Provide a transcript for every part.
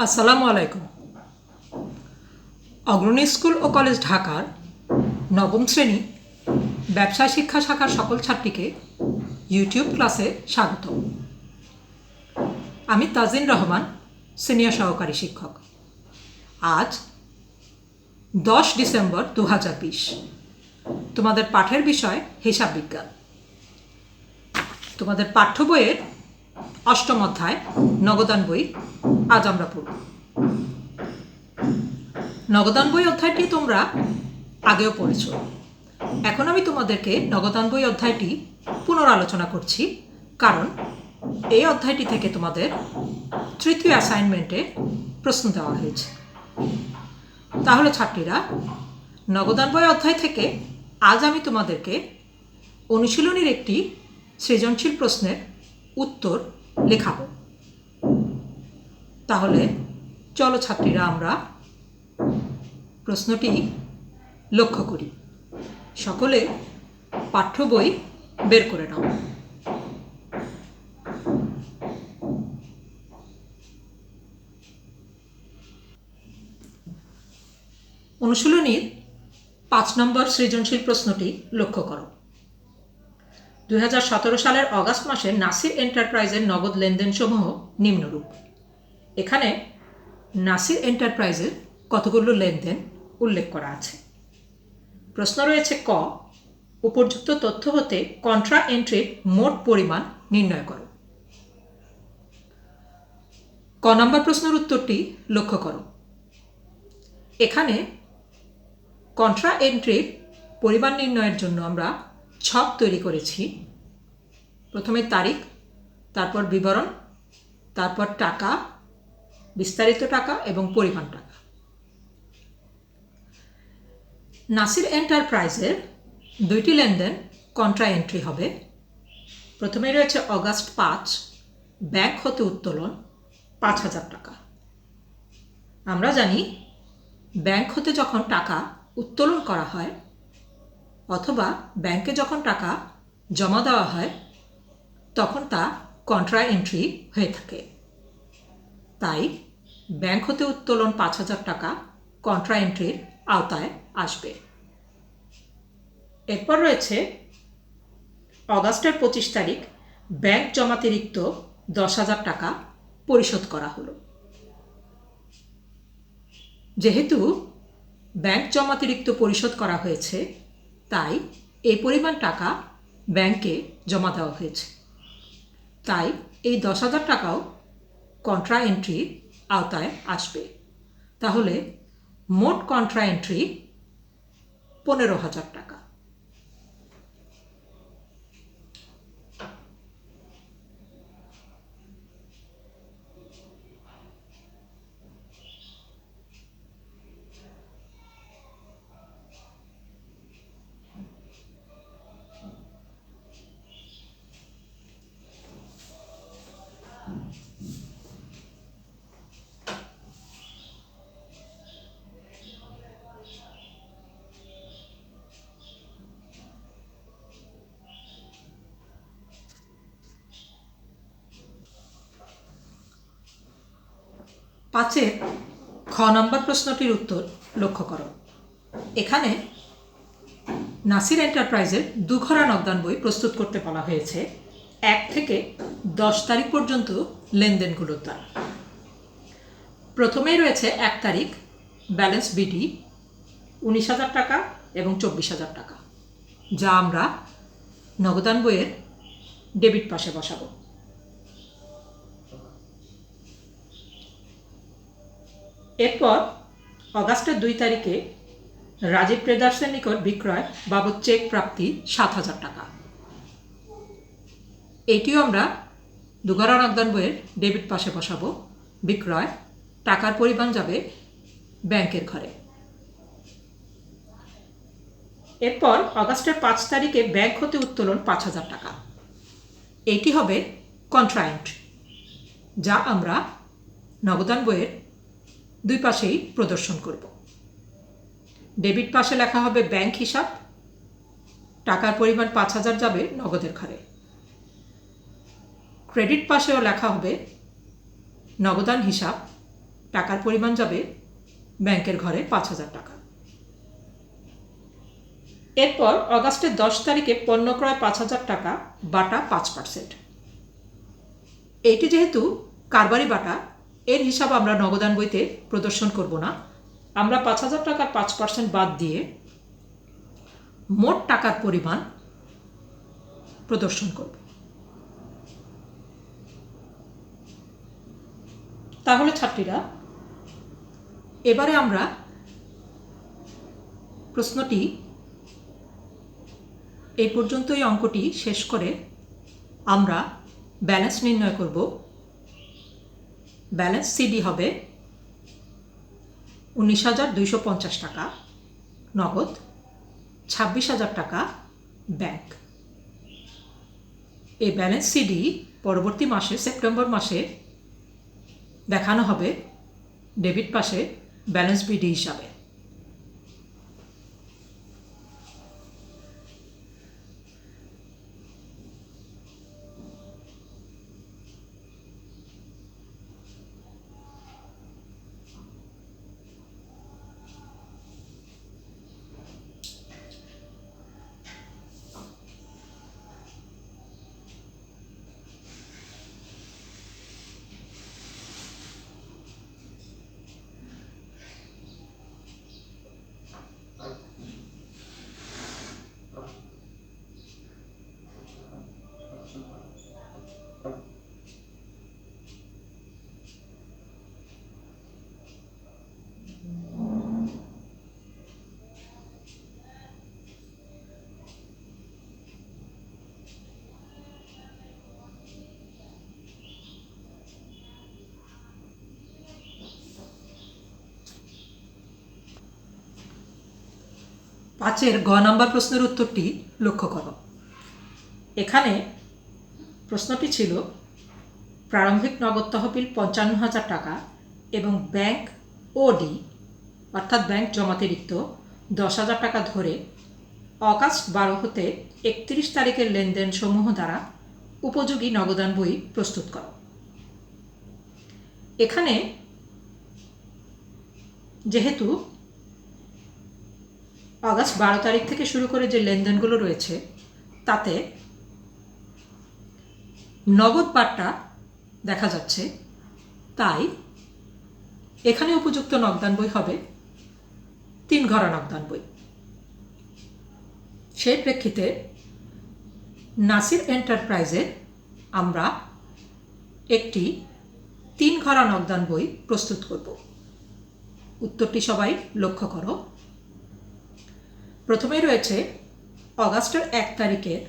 আসসালামু আলাইকুম। অগ্রণী স্কুল ও কলেজ ঢাকার নবম শ্রেণী ব্যবসায় শিক্ষা শাখার সকল ছাত্রীকে ইউটিউব ক্লাসে স্বাগত। আমি তাজিন রহমান, সিনিয়র সহকারী শিক্ষক। আজ 10 ডিসেম্বর 2020। তোমাদের পাঠের বিষয় হিসাব বিজ্ঞান। তোমাদের পাঠ্য বইয়ের অষ্টম অধ্যায় নগদান বই আজ আমরা পড়ব। নগদান বই অধ্যায়টি তোমরা আগেও পড়েছ। এখন আমি তোমাদেরকে নগদান বই অধ্যায়টি পুনরালোচনা করছি, কারণ এই অধ্যায়টি থেকে তোমাদের তৃতীয় অ্যাসাইনমেন্টে প্রশ্ন দেওয়া হয়েছে। তাহলে ছাত্রীরা, নগদান বই অধ্যায় থেকে আজ আমি তোমাদেরকে অনুশীলনীর একটি সৃজনশীল প্রশ্নের উত্তর লেখাব। তাহলে চলো ছাত্রীরা, আমরা প্রশ্নটি লক্ষ্য করি। সকলে পাঠ্য বই বের করে নাও। অনুশীলনীর 5 নম্বর সৃজনশীল প্রশ্নটি লক্ষ্য করো। 2017 সালের অগাস্ট মাসে নাসির এন্টারপ্রাইজের নগদ লেনদেন সমূহ নিম্নরূপ। এখানে নাসির এন্টারপ্রাইজের কতগুলো লেনদেন উল্লেখ করা আছে। প্রশ্ন রয়েছে ক, উপযুক্ত তথ্য হতে কন্ট্রা এন্ট্রির মোট পরিমাণ নির্ণয় করো। ক নম্বর প্রশ্নের উত্তরটি লক্ষ্য করো। এখানে কন্ট্রা এন্ট্রির পরিমাণ নির্ণয়ের জন্য আমরা ছক তৈরি করেছি। প্রথমে তারিখ, তারপর বিবরণ, তারপর টাকা, বিস্তারিত টাকা এবং পরিমাণ টাকা। নাসির এন্টারপ্রাইজের দুইটি লেনদেন কন্ট্রা এন্ট্রি হবে। প্রথমে রয়েছে অগাস্ট 5, ব্যাংক হতে উত্তোলন 5,000 টাকা। আমরা জানি ব্যাংক হতে যখন টাকা উত্তোলন করা হয় অথবা ব্যাংকে যখন টাকা জমা দেওয়া হয় তখন তা কন্ট্রা এন্ট্রি হয়ে থাকে। তাই ব্যাংক হতে উত্তোলন 5,000 টাকা কন্ট্রা এন্ট্রির আওতায় আসবে। এরপর রয়েছে অগাস্টের 25 তারিখ, ব্যাংক জমাতিরিক্ত 10,000 টাকা পরিশোধ করা হলো। যেহেতু ব্যাংক জমাতিরিক্ত পরিশোধ করা হয়েছে, তাই এই পরিমাণ টাকা ব্যাংকে জমা দেওয়া হয়েছে। তাই এই 10,000 টাকাও কন্ট্রা এন্ট্রির আওতায় আসবে। তাহলে মোট কন্ট্রা এন্ট্রি 15,000 টাকা। পাঁচের খ নম্বর প্রশ্নটির উত্তর লক্ষ্য করো। এখানে নাসির এন্টারপ্রাইজের দুঘরা নগদান বই প্রস্তুত করতে বলা হয়েছে 1 থেকে 10 তারিখ পর্যন্ত লেনদেনগুলোর দ্বারা। প্রথমেই রয়েছে 1 তারিখ, ব্যালেন্স বিডি 19,000 টাকা এবং 24,000 টাকা, যা আমরা নগদান বইয়ের ডেবিট পাশে বসাবো। এরপর অগাস্টের 2 তারিখে রাজীব ট্রেডার্সের নিকট বিক্রয় বাবদ চেক প্রাপ্তি 7,000 টাকা। এটিও আমরা দুঘরা নগদান বইয়ের ডেবিট পাশে বসাবো। বিক্রয় টাকার পরিমাণ যাবে ব্যাংকের ঘরে। এরপর অগাস্টের 5 তারিখে ব্যাংক হতে উত্তোলন 5,000 টাকা। এটি হবে কন্ট্রা এন্ট্রি, যা আমরা নগদান বইয়ের দুই পাশেই প্রদর্শন করব। ডেবিট পাশে লেখা হবে ব্যাংক হিসাব, টাকার পরিমাণ 5,000 যাবে নগদের ঘরে। ক্রেডিট পাশেও লেখা হবে নগদান হিসাব, টাকার পরিমাণ যাবে ব্যাংকের ঘরে 5,000 টাকা। এরপর অগাস্টের 10 তারিখে পণ্য ক্রয় 5,000 টাকা, বাটা 5%। এইটি যেহেতু কারবারি বাটা, এর হিসাব আমরা নগদান বইতে প্রদর্শন করব না। আমরা 5,000 টাকার 5% বাদ দিয়ে মোট টাকার পরিমাণ প্রদর্শন করব। তাহলে ছাত্রীরা, এবারে আমরা প্রশ্নটি এই পর্যন্তই অঙ্কটি শেষ করে আমরা ব্যালেন্স নির্ণয় করব। ব্যালেন্স সিডি হবে 19,250 টাকা নগদ, 26,000 টাকা ব্যাংক। এই ব্যালেন্স সিডি পরবর্তী মাসে সেপ্টেম্বর মাসে দেখানো হবে ডেবিট পাশে ব্যালেন্স বিডি হিসাবে। পাঁচের গ নাম্বার প্রশ্নের উত্তরটি লক্ষ্য করো। এখানে প্রশ্নটি ছিল প্রারম্ভিক নগদ তহবিল 55,000 টাকা এবং ব্যাংক ওডি অর্থাৎ ব্যাংক জমাতিরিক্ত 10,000 টাকা ধরে অগাস্ট 12 হতে 31 তারিখের লেনদেন সমূহ দ্বারা উপযোগী নগদান বই প্রস্তুত করো। এখানে যেহেতু আগস্ট 12 তারিখ থেকে শুরু করে যে লেনদেনগুলো রয়েছে তাতে নগদ পাটটা দেখা যাচ্ছে, তাই এখানে উপযুক্ত নগদান বই হবে 3 ঘরা নগদান বই। সেই প্রেক্ষিতে নাসির এন্টারপ্রাইজে আমরা একটি 3 ঘরা নগদান বই প্রস্তুত করব। উত্তরটি সবাই লক্ষ্য করো। প্রথমেই রয়েছে অগাস্টের 1 তারিখের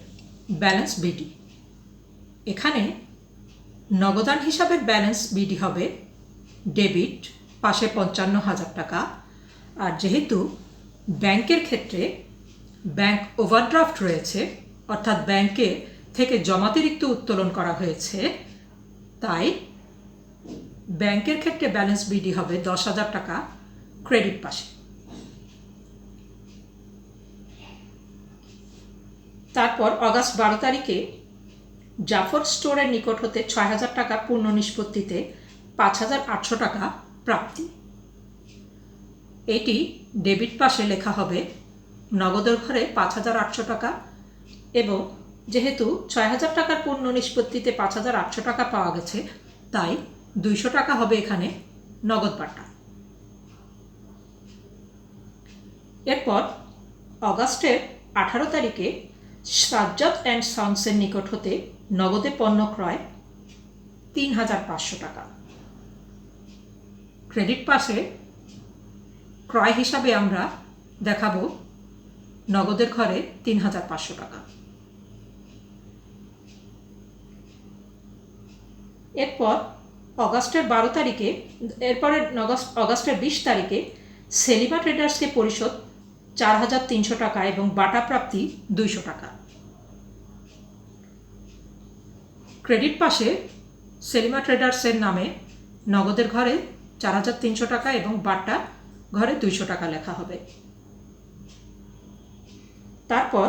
ব্যালেন্স বিডি। এখানে নগদান হিসাবের ব্যালেন্স বিডি হবে ডেবিট পাশে 55,000 টাকা, আর যেহেতু ব্যাংকের ক্ষেত্রে ব্যাংক ওভারড্রাফট রয়েছে অর্থাৎ ব্যাংকে থেকে জমাতিরিক্ত উত্তোলন করা হয়েছে, তাই ব্যাংকের ক্ষেত্রে ব্যালেন্স বিডি হবে 10,000 টাকা ক্রেডিট পাশে। তারপর অগাস্ট 12 তারিখে জাফর স্টোরের নিকট হতে 6,000 টাকা পূর্ণ নিষ্পত্তিতে 5,800 টাকা প্রাপ্তি। এটি ডেবিট পাশে লেখা হবে নগদের ঘরে 5,800 টাকা, এবং যেহেতু 6,000 টাকার পূর্ণ নিষ্পত্তিতে 5,800 টাকা পাওয়া গেছে, তাই 200 টাকা হবে এখানে নগদ পাট্টা। এরপর অগাস্টের 18 তারিখে সাজ্জাদ অ্যান্ড সন্সের নিকট হতে নগদে পণ্য ক্রয় 3,500 টাকা। ক্রেডিট পাশে ক্রয় হিসাবে আমরা দেখাবো নগদের ঘরে 3,500 টাকা। এরপর অগাস্টের 12 তারিখে অগাস্টের 20 তারিখে সেলিমা ট্রেডার্সকে পরিশোধ 4,300 টাকা এবং বাটা প্রাপ্তি 200 টাকা। ক্রেডিট পাশে সেলিমা ট্রেডার্সের নামে নগদের ঘরে 4,300 টাকা এবং বাটা ঘরে 200 টাকা লেখা হবে। তারপর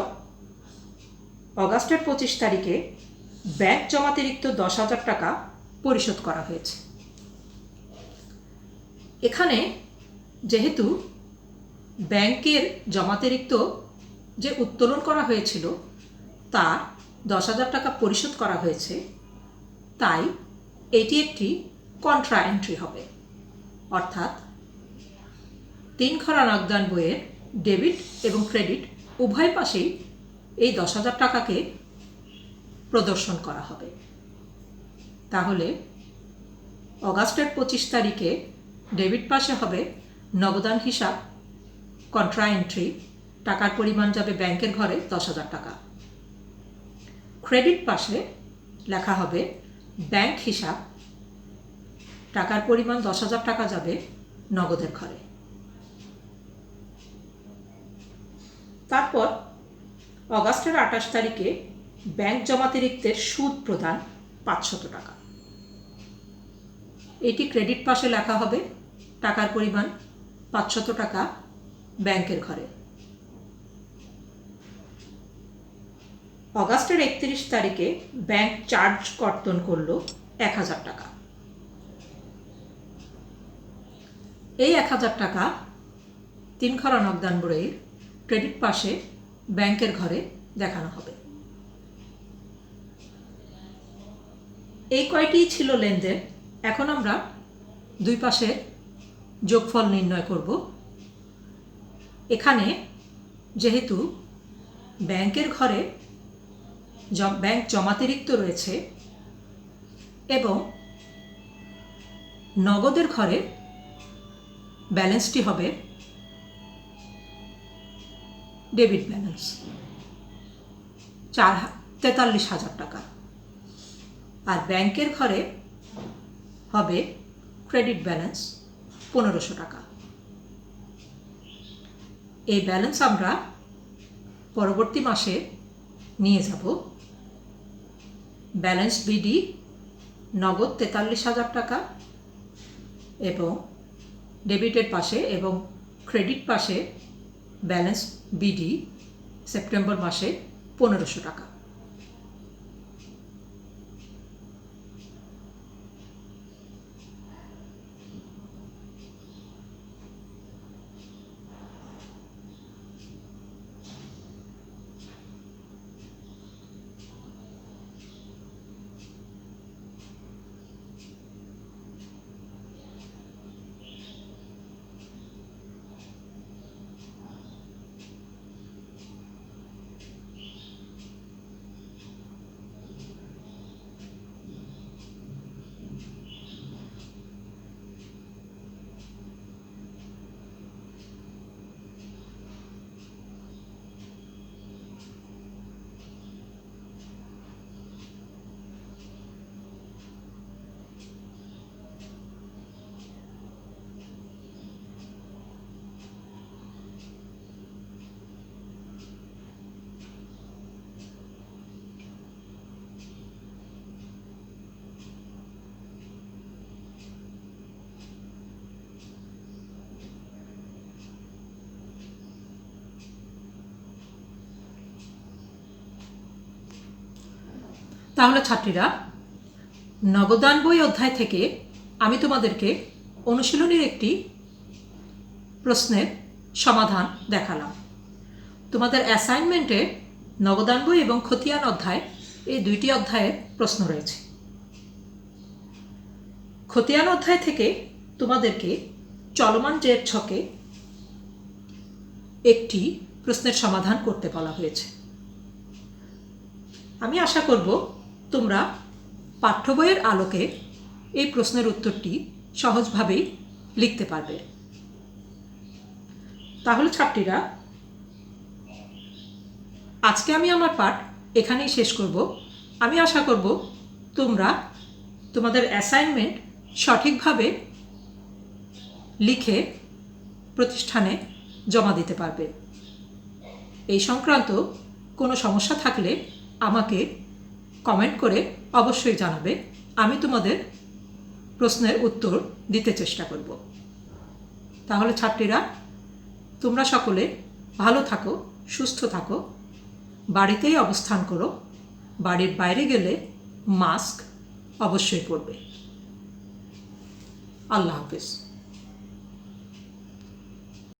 অগাস্টের 25 তারিখে ব্যাংক জমাতিরিক্ত 10,000 টাকা পরিশোধ করা হয়েছে। এখানে যেহেতু ব্যাংকের জমাতিরিক্ত যে উত্তোলন করা হয়েছিল তার 10,000 টাকা পরিশোধ করা হয়েছে, তাই এটি একটি কন্ট্রা এন্ট্রি হবে। অর্থাৎ 3 খানা নগদান বইয়ের ডেবিট এবং ক্রেডিট উভয় পাশেই এই 10,000 টাকাকে প্রদর্শন করা হবে। তাহলে অগাস্টের 25 তারিখে ডেবিট পাশে হবে নগদান হিসাব কন্ট্রা এন্ট্রি, টাকার পরিমাণ যাবে ব্যাংকের ঘরে 10,000 টাকা। ক্রেডিট পাশে লেখা হবে ব্যাংক হিসাব, টাকার পরিমাণ 10,000 টাকা যাবে নগদের ঘরে। তারপর অগাস্টের 28 তারিখে ব্যাংক জমাতিরিক্তের সুদ প্রদান 500 টাকা। এটি ক্রেডিট পাশে লেখা হবে, টাকার পরিমাণ 500 টাকা ব্যাংকের ঘরে। অগাস্টের 31 তারিখে ব্যাংক চার্জ কর্তন করল 1,000 টাকা। এই 1,000 টাকা 3 খানা নগদান বইয়ের ক্রেডিট পাশে ব্যাংকের ঘরে দেখানো হবে। এই কয়টি ছিল লেনদেন। এখন আমরা দুই পাশের যোগফল নির্ণয় করব। এখানে যেহেতু ব্যাংকের ঘরে ব্যাংক জমাতিরিক্ত রয়েছে এবং নগদের ঘরে ব্যালেন্সটি হবে ডেবিট ব্যালেন্স 43,000 টাকা, আর ব্যাংকের ঘরে হবে ক্রেডিট ব্যালেন্স 1,500 টাকা। এই ব্যালেন্স আমরা পরবর্তী মাসে নিয়ে যাব। ব্যালেন্স বিডি নগদ 43,000 টাকা এবং ডেবিটের পাশে এবং ক্রেডিট পাশে ব্যালেন্স বিডি সেপ্টেম্বর মাসে 1,500 টাকা। তাহলে ছাত্রীরা, নগদান বই অধ্যায় থেকে আমি তোমাদেরকে অনুশীলনীর একটি প্রশ্নের সমাধান দেখালাম। তোমাদের অ্যাসাইনমেন্টে নগদান বই এবং খতিয়ান অধ্যায় এই দুইটি অধ্যায়ের প্রশ্ন রয়েছে। খতিয়ান অধ্যায় থেকে তোমাদেরকে চলমান জের ছকে একটি প্রশ্নের সমাধান করতে বলা হয়েছে। আমি আশা করব তোমরা পাঠ্য বইয়ের আলোকে এই প্রশ্নের উত্তরটি সহজভাবেই লিখতে পারবে। তাহলে ছাত্রীরা, আজকে আমি আমার পাঠ এখানেই শেষ করব। আমি আশা করব তোমরা তোমাদের অ্যাসাইনমেন্ট সঠিকভাবে লিখে প্রতিষ্ঠানে জমা দিতে পারবে। এই সংক্রান্ত কোনো সমস্যা থাকলে আমাকে কমেন্ট করে অবশ্যই জানাবে। আমি তোমাদের প্রশ্নের উত্তর দিতে চেষ্টা করব। তাহলে ছাত্রীরা, তোমরা সকলে ভালো থাকো, সুস্থ থাকো, বাড়িতেই অবস্থান করো। বাড়ির বাইরে গেলে মাস্ক অবশ্যই পরবে। আল্লাহ হাফেজ।